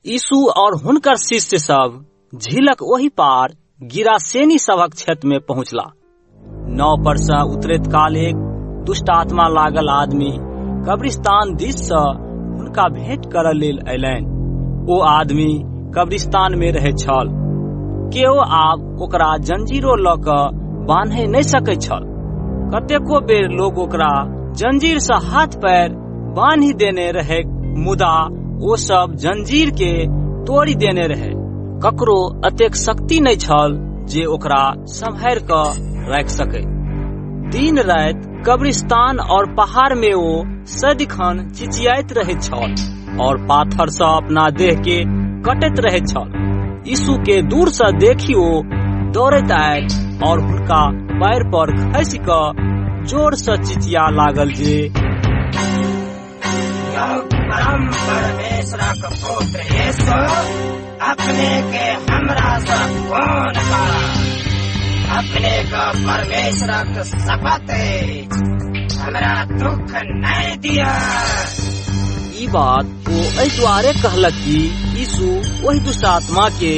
यीशु और हुनकर शिष्य सब झीलक ओही पार गिरासेनी सभक क्षेत्र में पहुँचला। नाव पर से उतरैत काल एक दुष्ट आत्मा लागल आदमी कब्रिस्तान दिस से हुनका भेंट करय लेल अयलनि। ओ आदमी कब्रिस्तान में रहै छल। केओ आब ओकरा जंजीरो लऽ कऽ बान्हि नहि सकैत छल। कतेको बेर लोग ओकरा जंजीर से हाथ पैर बान्हि देने रहे, मुदा ओ सब जंजीर के तोड़ि देने रहे। ककरो अतेक शक्ति नहीं छल जे ओकरा सम्हारि कऽ राखि सकै। दिन राति कब्रिस्तान और पहाड़ में ओ सदिखन चिचियाइत रहैत छल और पाथर से अपना देह के कटैत रहैत छल। यीशु के दूर से देखी ओ दौड़ैत आयल और हुनका पैर पर खसि कऽ जोर से चिचिया लागल जे परमेश्वरक पुत्र यीशु, अपने के हमरा से कौन बा? अपने को परमेश्वरक शपथ हमरा दुख नहीं दिया। ई बात ओ एहि दुआरे कहलक कि यीशु वही दुष्ट आत्मा के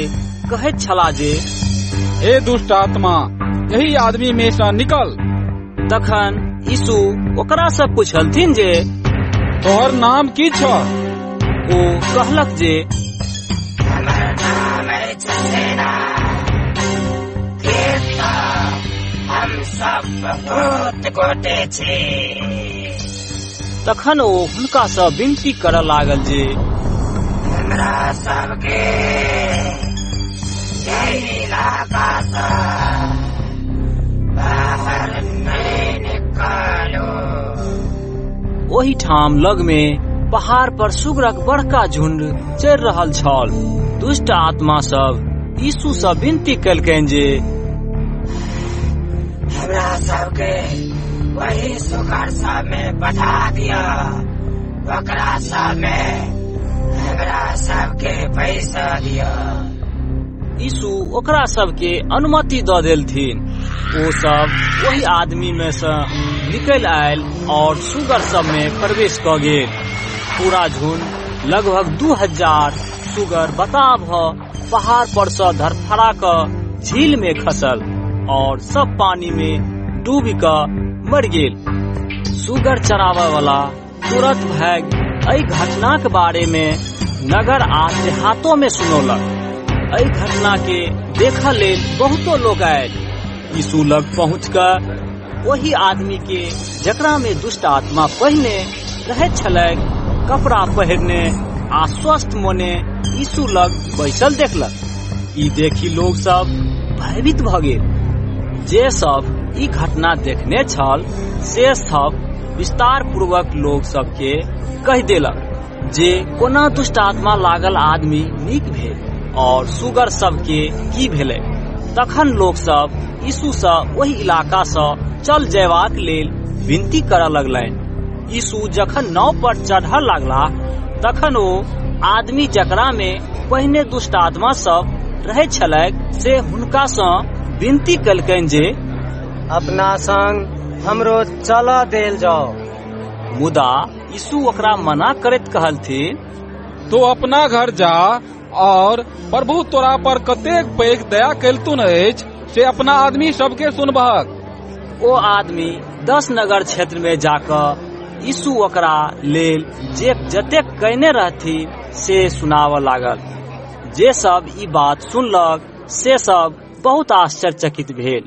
कहैत छला जे हे दुष्ट आत्मा, यही आदमी में से निकल। तखन यीशु ओकरा से पूछलथिन जे तोहर नाम की छ? ओ कहलक जे हमर नाम अछि सेना, हम सब बहुत गोटे छी। तखन ओ हुनका से विनती करऽ लागल जे हमरा सबके यही इलाका से बाहर नहीं निकालो। ओही ठाम लग में पहाड़ पर सुगरक बड़का झुंड चढ़ि रहल छल। दुष्ट आत्मा सब यीशु से विनती कलकनि जे हमरा सबके वही सुगर सब में पठा दिया। ओकरा सब में हमरा सबके पैसा दिया। यीशु ओकरा सबके अनुमति दऽ देलथिन। ओ सब वही आदमी में से निकल आयल और सुगर सब में प्रवेश कऽ गेल। पूरा झुंड लगभग 2000 सुगर बताह पहाड़ पर से धरफड़ा कऽ झील में खसल और सब पानी में डूबी कऽ मर गेल। सुगर चरावै वाला तुरंत भाग एहि घटना के बारे में नगर आ देहातों में सुनौलक। एहि घटना के देखऽ लेल बहुतो लोग आयल। यीशु लग पहुँच कर वही आदमी के जकरा में दुष्ट आत्मा पहिने रहैत छलैक कपड़ा पहिरने आ स्वस्थ मोने यीशु लग बैसल देखलक। ई देखी लोग सब भयभीत भऽ गेल। जे सब ई घटना देखने छल से सब विस्तार पूर्वक लोग सबके कहि देलक जे कोना दुष्ट आत्मा लागल आदमी नीक भेल और सुगर सबके की भेलै। तखन लोग सब यीशु से वही इलाका से चल जयबाक लेल विनती करऽ लगलनि। यीशु जखन नाव पर चढ़ऽ लागला तखन ओ आदमी जकरा में पहिने दुष्ट आत्मा सब रहै छलैक से हुनका से विनती कलकनि जे अपना संग हमरो चलऽ देल जाओ। मुदा यीशु ओकरा मना करैत कहलथिन तो अपना घर जा और प्रभु तोरा पर कतेक पैघ दया कैलतुन अछि से अपना आदमी सबके सुनबहक। ओ आदमी 10 नगर क्षेत्र में जाकर यीशु ओकरा लेल जे जतेक कहने रहथिन से सुनावऽ लागल। जे सब ई बात सुनलक से सब बहुत आश्चर्यचकित भेल।